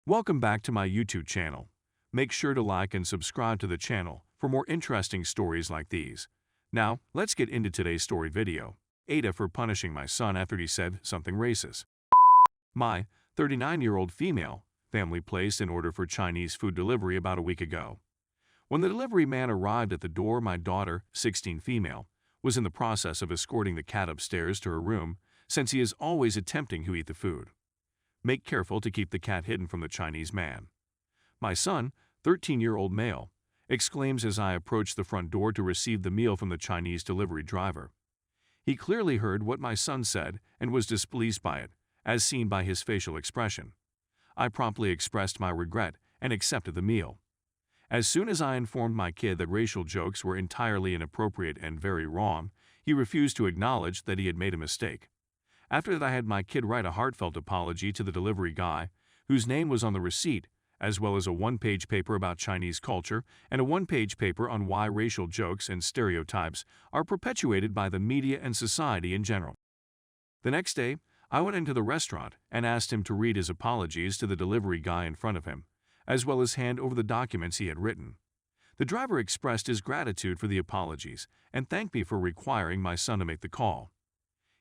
Welcome back to my YouTube channel. Make sure to like and subscribe to the channel for more interesting stories like these. Now, let's get into today's story video. AITA for punishing my son after he said something racist. My 39-year-old female family placed an order for Chinese food delivery about a week ago. When the delivery man arrived at the door, my daughter, 16 female, was in the process of escorting the cat upstairs to her room since he is always attempting to eat the food. Make careful to keep the cat hidden from the Chinese man. My son, 13-year-old male, exclaims as I approach the front door to receive the meal from the Chinese delivery driver. He clearly heard what my son said and was displeased by it, as seen by his facial expression. I promptly expressed my regret and accepted the meal. As soon as I informed my kid that racial jokes were entirely inappropriate and very wrong, he refused to acknowledge that he had made a mistake. After that, I had my kid write a heartfelt apology to the delivery guy, whose name was on the receipt, as well as a one-page paper about Chinese culture and a one-page paper on why racial jokes and stereotypes are perpetuated by the media and society in general. The next day, I went into the restaurant and asked him to read his apologies to the delivery guy in front of him, as well as hand over the documents he had written. The driver expressed his gratitude for the apologies and thanked me for requiring my son to make the call.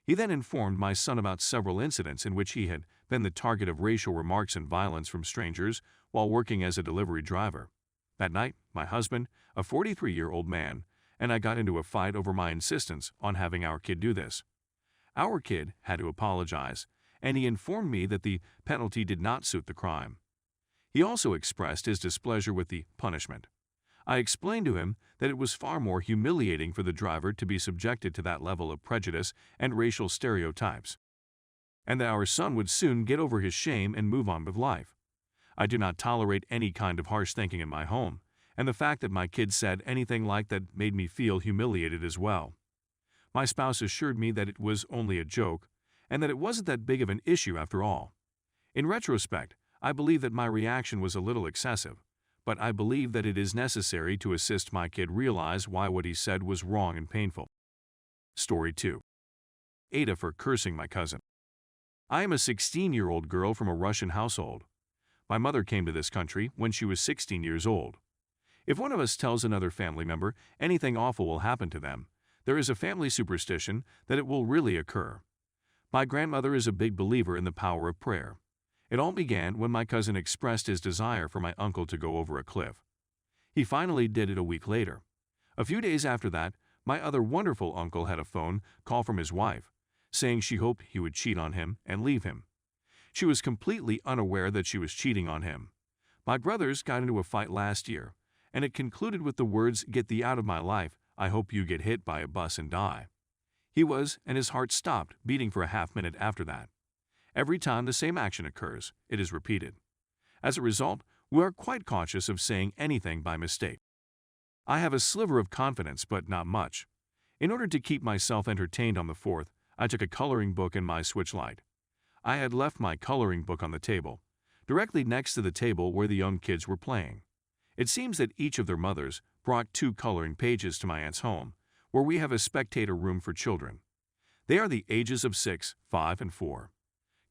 He then informed my son about several incidents in which he had been the target of racial remarks and violence from strangers while working as a delivery driver. That night, my husband, a 43-year-old man, and I got into a fight over my insistence on having our kid do this. Our kid had to apologize, and he informed me that the penalty did not suit the crime. He also expressed his displeasure with the punishment. I explained to him that it was far more humiliating for the driver to be subjected to that level of prejudice and racial stereotypes, and that our son would soon get over his shame and move on with life. I do not tolerate any kind of harsh thinking in my home, and the fact that my kid said anything like that made me feel humiliated as well. My spouse assured me that it was only a joke, and that it wasn't that big of an issue after all. In retrospect, I believe that my reaction was a little excessive, but I believe that it is necessary to assist my kid realize why what he said was wrong and painful. Story 2. AITA for cursing my cousin. I am a 16-year-old girl from a Russian household. My mother came to this country when she was 16 years old. If one of us tells another family member anything awful will happen to them, there is a family superstition that it will really occur. My grandmother is a big believer in the power of prayer. It all began when my cousin expressed his desire for my uncle to go over a cliff. He finally did it a week later. A few days after that, my other wonderful uncle had a phone call from his wife, saying she hoped he would cheat on him and leave him. She was completely unaware that she was cheating on him. My brothers got into a fight last year, and it concluded with the words, "Get thee out of my life, I hope you get hit by a bus and die." He was, and his heart stopped beating for a half-minute after that. Every time the same action occurs, it is repeated. As a result, we are quite cautious of saying anything by mistake. I have a sliver of confidence, but not much. In order to keep myself entertained on the 4th, I took a coloring book and my switch light. I had left my coloring book on the table, directly next to the table where the young kids were playing. It seems that each of their mothers brought 2 coloring pages to my aunt's home, where we have a spectator room for children. They are the ages of 6, 5, and 4.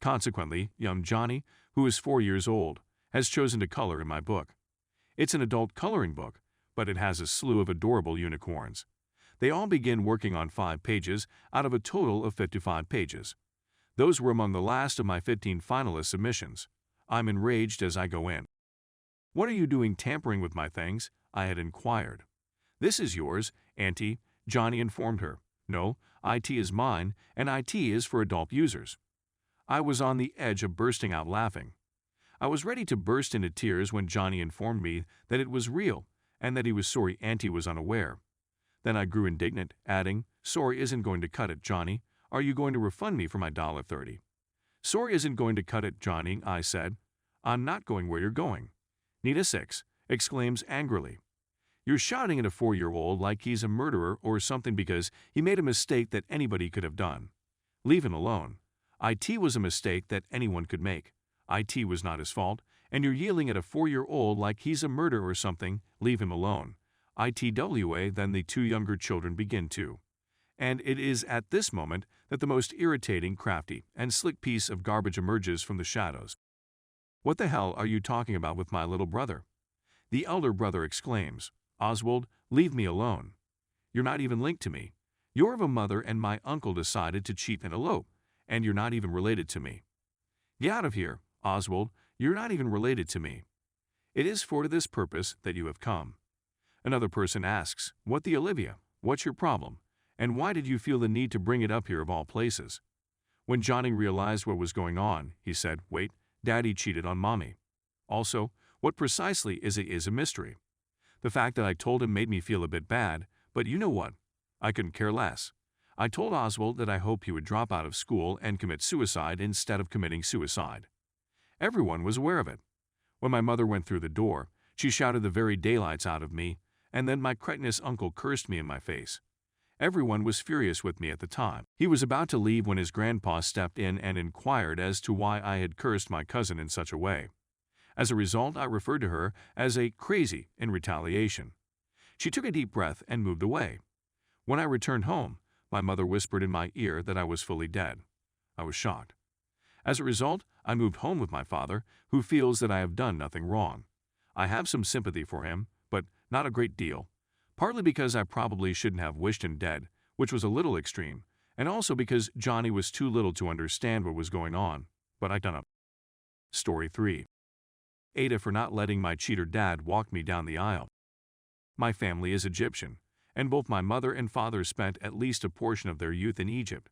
Consequently, young Johnny, who is 4 years old, has chosen to color in my book. It's an adult coloring book, but it has a slew of adorable unicorns. They all begin working on 5 pages out of a total of 55 pages. Those were among the last of my 15 finalist submissions. I'm enraged as I go in. "What are you doing tampering with my things?" I had inquired. "This is yours, Auntie," Johnny informed her. "No, IT is mine, and IT is for adult users." I was on the edge of bursting out laughing. I was ready to burst into tears when Johnny informed me that it was real and that he was sorry Auntie was unaware. Then I grew indignant, adding, "Sorry isn't going to cut it, Johnny. Are you going to refund me for my $1.30? "Sorry isn't going to cut it, Johnny," I said. "I'm not going where you're going." Nita 6 exclaims angrily, "You're shouting at a 4-year-old like he's a murderer or something because he made a mistake that anybody could have done. Leave him alone. IT was a mistake that anyone could make. IT was not his fault, and you're yelling at a 4-year-old like he's a murderer or something. Leave him alone." ITWA. Then the 2 younger children begin to. And it is at this moment that the most irritating, crafty, and slick piece of garbage emerges from the shadows. "What the hell are you talking about with my little brother?" The elder brother exclaims, "Oswald, leave me alone. You're not even linked to me. You're of a mother and my uncle decided to cheat and elope, and you're not even related to me. Get out of here, Oswald, you're not even related to me. It is for this purpose that you have come." Another person asks, "What the Olivia? What's your problem? And why did you feel the need to bring it up here of all places?" When Johnny realized what was going on, he said, "Wait, Daddy cheated on Mommy. Also, what precisely is it is a mystery. The fact that I told him made me feel a bit bad, but you know what? I couldn't care less. I told Oswald that I hoped he would drop out of school and commit suicide instead of committing suicide. Everyone was aware of it. When my mother went through the door, she shouted the very daylights out of me, and then my cretinous uncle cursed me in my face. Everyone was furious with me at the time. He was about to leave when his grandpa stepped in and inquired as to why I had cursed my cousin in such a way. As a result, I referred to her as a crazy in retaliation. She took a deep breath and moved away. When I returned home, my mother whispered in my ear that I was fully dead. I was shocked. As a result, I moved home with my father, who feels that I have done nothing wrong. I have some sympathy for him, but not a great deal, partly because I probably shouldn't have wished him dead, which was a little extreme, and also because Johnny was too little to understand what was going on, but I done it. Story 3. Ada for not letting my cheater dad walk me down the aisle. My family is Egyptian, and both my mother and father spent at least a portion of their youth in Egypt.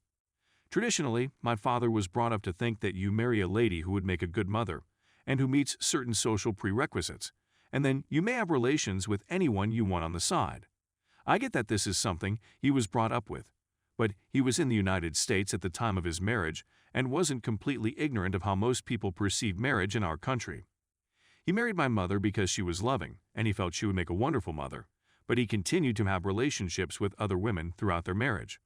Traditionally, my father was brought up to think that you marry a lady who would make a good mother, and who meets certain social prerequisites, and then you may have relations with anyone you want on the side. I get that this is something he was brought up with, but he was in the United States at the time of his marriage and wasn't completely ignorant of how most people perceive marriage in our country. He married my mother because she was loving, and he felt she would make a wonderful mother, but he continued to have relationships with other women throughout their marriage.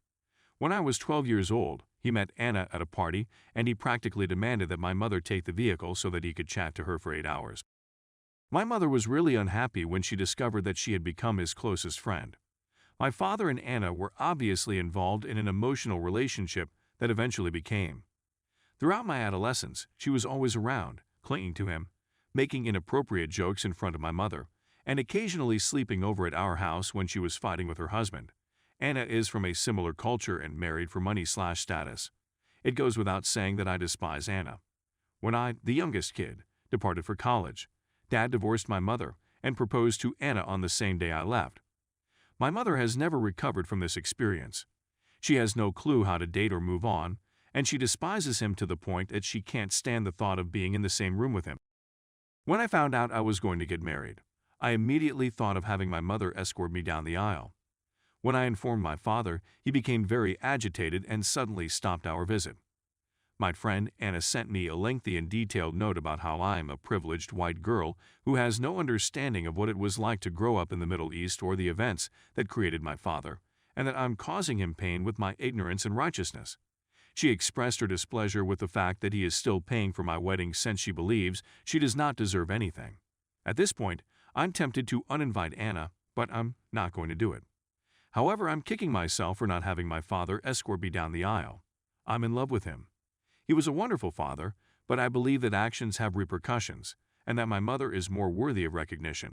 When I was 12 years old, he met Anna at a party, and he practically demanded that my mother take the vehicle so that he could chat to her for 8 hours. My mother was really unhappy when she discovered that she had become his closest friend. My father and Anna were obviously involved in an emotional relationship that eventually became. Throughout my adolescence, she was always around, clinging to him, making inappropriate jokes in front of my mother, and occasionally sleeping over at our house when she was fighting with her husband. Anna is from a similar culture and married for money/status. It goes without saying that I despise Anna. When I, the youngest kid, departed for college, Dad divorced my mother and proposed to Anna on the same day I left. My mother has never recovered from this experience. She has no clue how to date or move on, and she despises him to the point that she can't stand the thought of being in the same room with him. When I found out I was going to get married, I immediately thought of having my mother escort me down the aisle. When I informed my father, he became very agitated and suddenly stopped our visit. My friend Anna sent me a lengthy and detailed note about how I am a privileged white girl who has no understanding of what it was like to grow up in the Middle East or the events that created my father, and that I'm causing him pain with my ignorance and righteousness. She expressed her displeasure with the fact that he is still paying for my wedding since she believes she does not deserve anything. At this point, I'm tempted to uninvite Anna, but I'm not going to do it. However, I'm kicking myself for not having my father escort me down the aisle. I'm in love with him. He was a wonderful father, but I believe that actions have repercussions, and that my mother is more worthy of recognition.